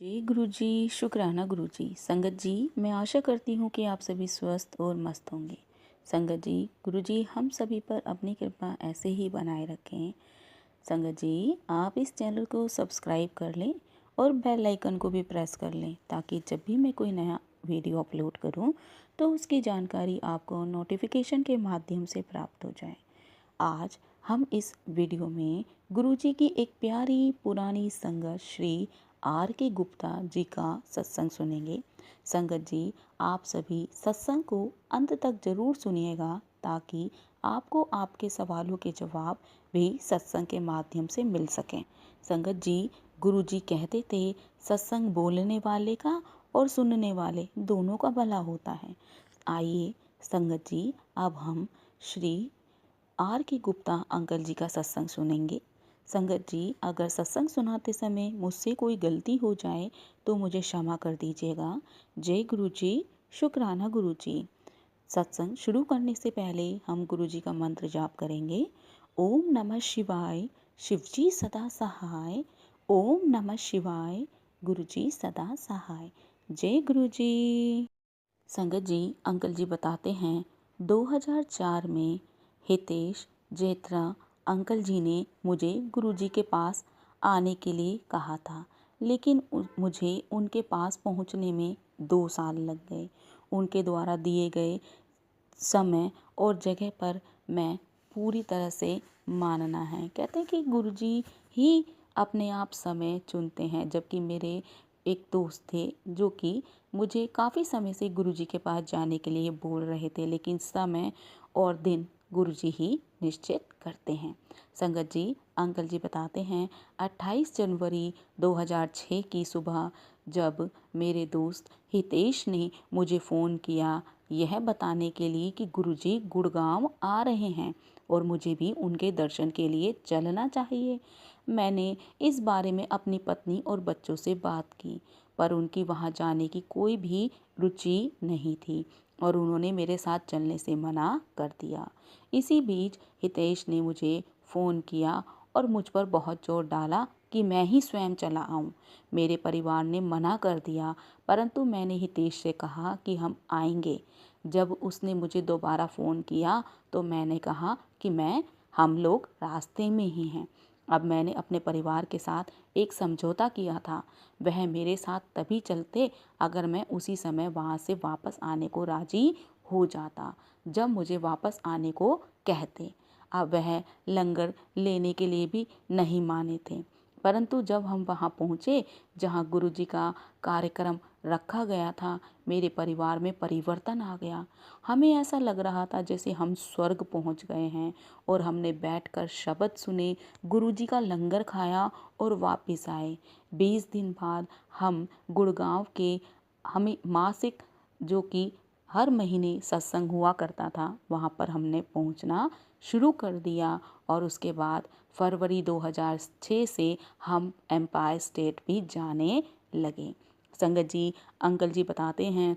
जी गुरुजी, शुक्राना गुरुजी। संगत जी, मैं आशा करती हूँ कि आप सभी स्वस्थ और मस्त होंगे। संगत जी, गुरुजी हम सभी पर अपनी कृपा ऐसे ही बनाए रखें। संगत जी, आप इस चैनल को सब्सक्राइब कर लें और बेल आइकन को भी प्रेस कर लें ताकि जब भी मैं कोई नया वीडियो अपलोड करूँ तो उसकी जानकारी आपको नोटिफिकेशन के माध्यम से प्राप्त हो जाए। आज हम इस वीडियो में गुरुजी की एक प्यारी पुरानी संगत श्री आर के गुप्ता जी का सत्संग सुनेंगे। संगत जी, आप सभी सत्संग को अंत तक जरूर सुनिएगा ताकि आपको आपके सवालों के जवाब भी सत्संग के माध्यम से मिल सकें। संगत जी, गुरुजी कहते थे सत्संग बोलने वाले का और सुनने वाले दोनों का भला होता है। आइए संगत जी, अब हम श्री आर के गुप्ता अंकल जी का सत्संग सुनेंगे। संगत जी, अगर सत्संग सुनाते समय मुझसे कोई गलती हो जाए तो मुझे क्षमा कर दीजिएगा। जय गुरु जी, शुक्राना गुरु जी। सत्संग शुरू करने से पहले हम गुरु जी का मंत्र जाप करेंगे। ओम नमः शिवाय, शिवजी सदा सहाय। ओम नमः शिवाय, गुरु जी सदा सहाय। जय गुरु जी। संगत जी, अंकल जी बताते हैं 2004 में हितेश जेत्रा अंकल जी ने मुझे गुरुजी के पास आने के लिए कहा था, लेकिन मुझे उनके पास पहुंचने में 2 साल लग गए। उनके द्वारा दिए गए समय और जगह पर मैं पूरी तरह से मानना है। कहते हैं कि गुरुजी ही अपने आप समय चुनते हैं, जबकि मेरे एक दोस्त थे जो कि मुझे काफ़ी समय से गुरुजी के पास जाने के लिए बोल रहे थे, लेकिन समय और दिन गुरुजी ही निश्चित करते हैं। संगत जी, अंकल जी बताते हैं 28 जनवरी 2006 की सुबह जब मेरे दोस्त हितेश ने मुझे फ़ोन किया यह बताने के लिए कि गुरुजी गुड़गांव आ रहे हैं और मुझे भी उनके दर्शन के लिए चलना चाहिए। मैंने इस बारे में अपनी पत्नी और बच्चों से बात की, पर उनकी वहां जाने की कोई भी रुचि नहीं थी और उन्होंने मेरे साथ चलने से मना कर दिया। इसी बीच हितेश ने मुझे फ़ोन किया और मुझ पर बहुत जोर डाला कि मैं ही स्वयं चला आऊं। मेरे परिवार ने मना कर दिया, परंतु मैंने हितेश से कहा कि हम आएंगे। जब उसने मुझे दोबारा फ़ोन किया तो मैंने कहा कि हम लोग रास्ते में ही हैं। अब मैंने अपने परिवार के साथ एक समझौता किया था, वह मेरे साथ तभी चलते अगर मैं उसी समय वहाँ से वापस आने को राजी हो जाता जब मुझे वापस आने को कहते। अब वह लंगर लेने के लिए भी नहीं माने थे, परंतु जब हम वहाँ पहुँचे जहाँ गुरुजी का कार्यक्रम रखा गया था, मेरे परिवार में परिवर्तन आ गया। हमें ऐसा लग रहा था जैसे हम स्वर्ग पहुँच गए हैं और हमने बैठकर शब्द सुने, गुरुजी का लंगर खाया और वापस आए। 20 दिन बाद हम गुड़गांव के हमें मासिक जो कि हर महीने सत्संग हुआ करता था वहाँ पर हमने पहुँचना शुरू कर दिया और उसके बाद फरवरी 2006 से हम एम्पायर स्टेट भी जाने लगे। संगत जी, अंकल जी बताते हैं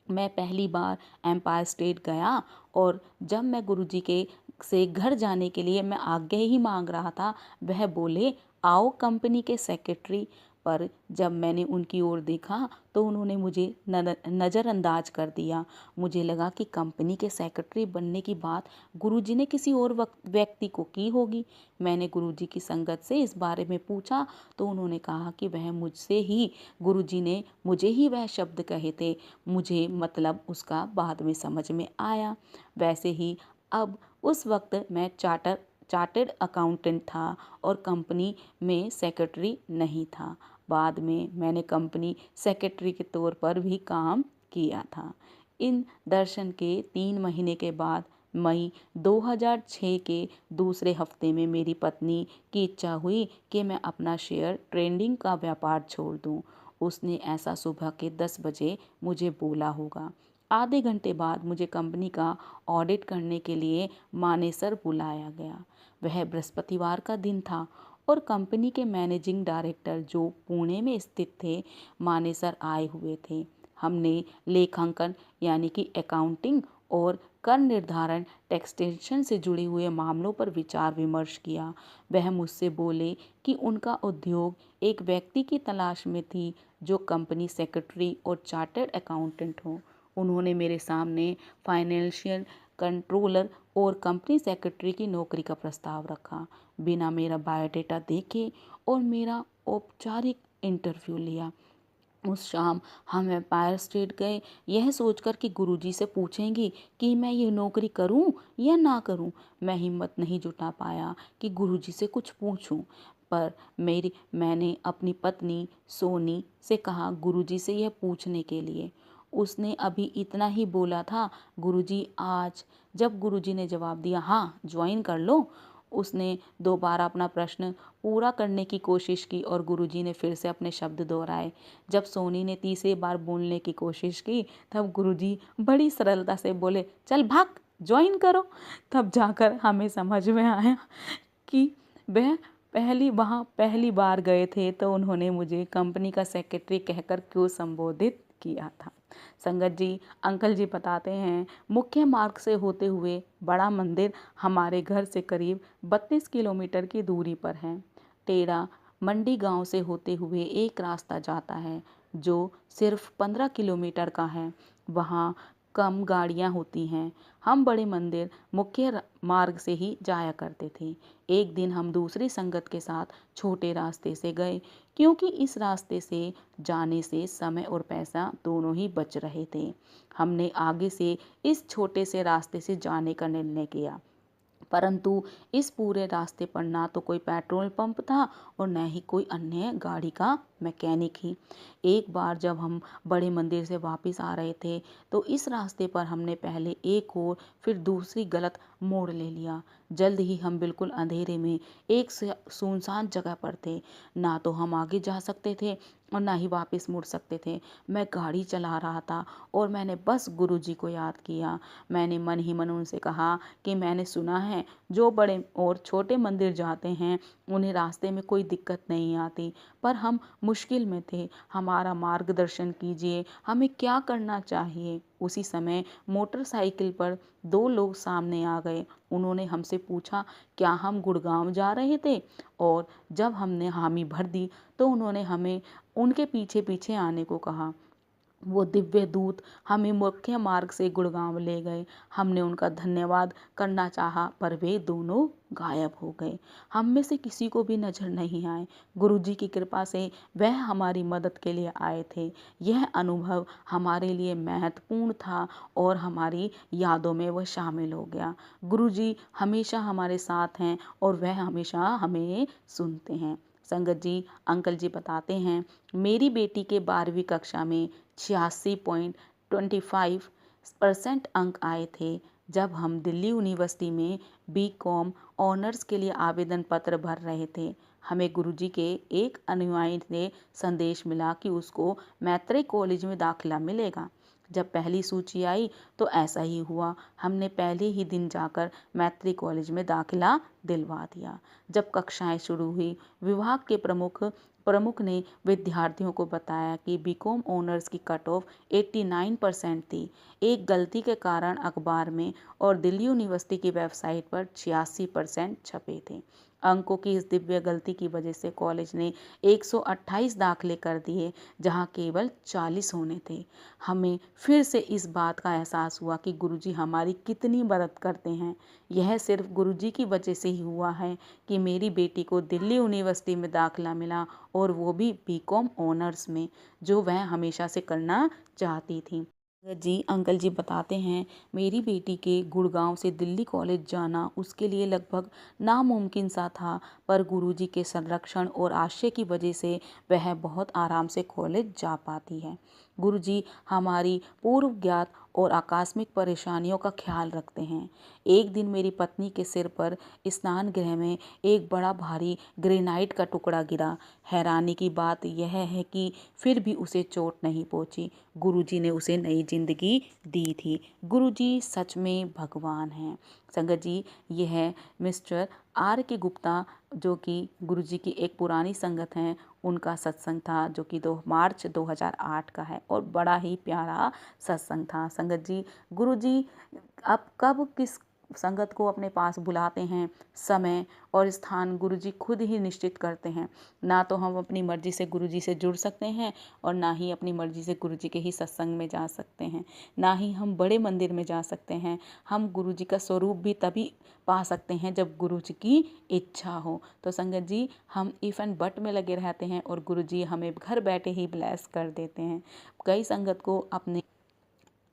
मैं पहली बार एम्पायर स्टेट गया और जब मैं गुरुजी के से घर जाने के लिए मैं आज्ञा ही मांग रहा था, वह बोले आओ कंपनी के सेक्रेटरी। पर जब मैंने उनकी ओर देखा तो उन्होंने मुझे नज़रअंदाज कर दिया। मुझे लगा कि कंपनी के सेक्रेटरी बनने की बात गुरुजी ने किसी और व्यक्ति को की होगी। मैंने गुरुजी की संगत से इस बारे में पूछा तो उन्होंने कहा कि वह मुझसे ही गुरुजी ने मुझे ही वह शब्द कहे थे। मुझे मतलब उसका बाद में समझ में आया। वैसे ही अब उस वक्त मैं चार्टर्ड अकाउंटेंट था और कंपनी में सेक्रेटरी नहीं था। बाद में मैंने कंपनी सेक्रेटरी के तौर पर भी काम किया था। इन दर्शन के 3 महीने के बाद मई 2006 के दूसरे हफ्ते में मेरी पत्नी की इच्छा हुई कि मैं अपना शेयर ट्रेडिंग का व्यापार छोड़ दूं। उसने ऐसा सुबह के 10 बजे मुझे बोला होगा। आधे घंटे बाद मुझे कंपनी का ऑडिट करने के लिए मानेसर बुलाया गया। वह बृहस्पतिवार का दिन था और कंपनी के मैनेजिंग डायरेक्टर जो पुणे में स्थित थे मानेसर आए हुए थे। हमने लेखांकन यानी कि अकाउंटिंग और कर निर्धारण टैक्सेशन से जुड़े हुए मामलों पर विचार विमर्श किया। वह मुझसे बोले कि उनका उद्योग एक व्यक्ति की तलाश में थी जो कंपनी सेक्रेटरी और चार्टर्ड अकाउंटेंट हो। उन्होंने मेरे सामने फाइनेंशियल कंट्रोलर और कंपनी सेक्रेटरी की नौकरी का प्रस्ताव रखा। बिना मेरा बायोडाटा देखे और मेरा औपचारिक इंटरव्यू लिया। उस शाम हम एम्पायर स्टेट गए, यह सोचकर कि गुरुजी से पूछेंगी कि मैं ये नौकरी करूं या ना करूं। मैं हिम्मत नहीं जुटा पाया कि गुरुजी से कुछ पूछूं, पर मैंने अपनी पत्नी सोनी से कहा गुरुजी से यह पूछने के लिए। उसने अभी इतना ही बोला था, गुरुजी आज। जब गुरुजी ने जवाब दिया, हाँ ज्वाइन कर लो, उसने दोबारा अपना प्रश्न पूरा करने की कोशिश की और गुरुजी ने फिर से अपने शब्द दोहराए। जब सोनी ने तीसरी बार बोलने की कोशिश की तब गुरुजी बड़ी सरलता से बोले, चल भाग, ज्वाइन करो। तब जाकर हमें समझ में आया कि वह पहली बार गए थे तो उन्होंने मुझे कंपनी का सेक्रेटरी कहकर क्यों संबोधित किया था। संगत जी, अंकल जी बताते हैं, मुख्य मार्ग से होते हुए बड़ा मंदिर हमारे घर से करीब 32 किलोमीटर की दूरी पर है। टेढ़ा मंडी गांव से होते हुए एक रास्ता जाता है जो सिर्फ 15 किलोमीटर का है। वहाँ कम गाड़ियाँ होती हैं। हम बड़े मंदिर मुख्य मार्ग से ही जाया करते थे। एक दिन हम दूसरी संगत के साथ छोटे रास्ते से गए क्योंकि इस रास्ते से जाने से समय और पैसा दोनों ही बच रहे थे। हमने आगे से इस छोटे से रास्ते से जाने का निर्णय किया, परंतु इस पूरे रास्ते पर ना तो कोई पेट्रोल पंप था और न ही कोई अन्य गाड़ी का मैकेनिक ही। एक बार जब हम बड़े मंदिर से वापस आ रहे थे तो इस रास्ते पर हमने पहले एक और फिर दूसरी गलत मोड़ ले लिया। जल्द ही हम बिल्कुल अंधेरे में एक सुनसान जगह पर थे। ना तो हम आगे जा सकते थे और ना ही वापस मुड़ सकते थे। मैं गाड़ी चला रहा था और मैंने बस गुरुजी को याद किया। मैंने मन ही मन उनसे कहा कि मैंने सुना है जो बड़े और छोटे मंदिर जाते हैं उन्हें रास्ते में कोई दिक्कत नहीं आती, पर हम मुश्किल में थे, हमारा मार्गदर्शन कीजिए, हमें क्या करना चाहिए। उसी समय मोटरसाइकिल पर दो लोग सामने आ गए। उन्होंने हमसे पूछा क्या हम गुड़गांव जा रहे थे, और जब हमने हामी भर दी तो उन्होंने हमें उनके पीछे पीछे आने को कहा। वो दिव्य दूत हमें मुख्य मार्ग से गुड़गांव ले गए। हमने उनका धन्यवाद करना चाहा पर वे दोनों गायब हो गए। हम में से किसी को भी नजर नहीं आए। गुरुजी की कृपा से वह हमारी मदद के लिए आए थे। यह अनुभव हमारे लिए महत्वपूर्ण था और हमारी यादों में वह शामिल हो गया। गुरुजी हमेशा हमारे साथ हैं और वह हमेशा हमें सुनते हैं। संगत जी, अंकल जी बताते हैं, मेरी बेटी के 12वीं कक्षा में 86.25% अंक आए थे जब हम दिल्ली यूनिवर्सिटी में बीकॉम ऑनर्स के लिए आवेदन पत्र भर रहे थे। हमें गुरुजी के एक अनुयायी से संदेश मिला कि उसको मैत्री कॉलेज में दाखिला मिलेगा। जब पहली सूची आई तो ऐसा ही हुआ। हमने पहले ही दिन जाकर मैत्री कॉलेज में दाखिला दिलवा दिया। जब कक्षाएं शुरू हुई, विभाग के प्रमुख ने विद्यार्थियों को बताया कि बीकॉम ऑनर्स की कट ऑफ 89% थी। एक गलती के कारण अखबार में और दिल्ली यूनिवर्सिटी की वेबसाइट पर 86% छपे थे। अंकों की इस दिव्य गलती की वजह से कॉलेज ने 128 दाखिले कर दिए जहां केवल 40 होने थे। हमें फिर से इस बात का एहसास हुआ कि गुरुजी हमारी कितनी मदद करते हैं। यह सिर्फ गुरुजी की वजह से ही हुआ है कि मेरी बेटी को दिल्ली यूनिवर्सिटी में दाखिला मिला, और वो भी बीकॉम ऑनर्स में, जो वह हमेशा से करना चाहती थी। जी, अंकल जी बताते हैं, मेरी बेटी के गुड़गांव से दिल्ली कॉलेज जाना उसके लिए लगभग नामुमकिन सा था, पर गुरुजी के संरक्षण और आश्रय की वजह से वह बहुत आराम से कॉलेज जा पाती है। गुरुजी हमारी पूर्व ज्ञात और आकस्मिक परेशानियों का ख्याल रखते हैं। एक दिन मेरी पत्नी के सिर पर स्नान गृह में एक बड़ा भारी ग्रेनाइट का टुकड़ा गिरा। हैरानी की बात यह है कि फिर भी उसे चोट नहीं पहुंची। गुरुजी ने उसे नई जिंदगी दी थी। गुरुजी सच में भगवान हैं। संगत जी, यह मिस्टर आर के गुप्ता, जो कि गुरुजी की एक पुरानी संगत हैं, उनका सत्संग था जो कि 2 मार्च 2008 का है और बड़ा ही प्यारा सत्संग था। संगत जी, गुरुजी अब कब किस संगत को अपने पास बुलाते हैं, समय और स्थान गुरुजी खुद ही निश्चित करते हैं। ना तो हम अपनी मर्जी से गुरुजी से जुड़ सकते हैं और ना ही अपनी मर्जी से गुरुजी के ही सत्संग में जा सकते हैं, ना ही हम बड़े मंदिर में जा सकते हैं। हम गुरुजी का स्वरूप भी तभी पा सकते हैं जब गुरुजी की इच्छा हो। तो संगत जी, हम इफ एंड बट में लगे रहते हैं और गुरुजी हमें घर बैठे ही ब्लेस कर देते हैं। कई संगत को अपने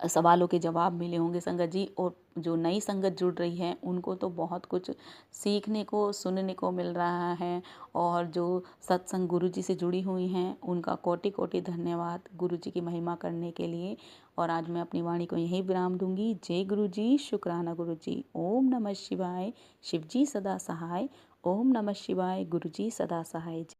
सवालों के जवाब मिले होंगे संगत जी, और जो नई संगत जुड़ रही है उनको तो बहुत कुछ सीखने को सुनने को मिल रहा है। और जो सत्संग गुरुजी से जुड़ी हुई हैं उनका कोटि कोटि धन्यवाद गुरुजी की महिमा करने के लिए। और आज मैं अपनी वाणी को यहीं विराम दूंगी। जय गुरुजी, शुक्राना गुरुजी। ओम नमः शिवाय। शिवजी सदा सहाय। ओम नमः शिवाय। गुरुजी सदा सहाय।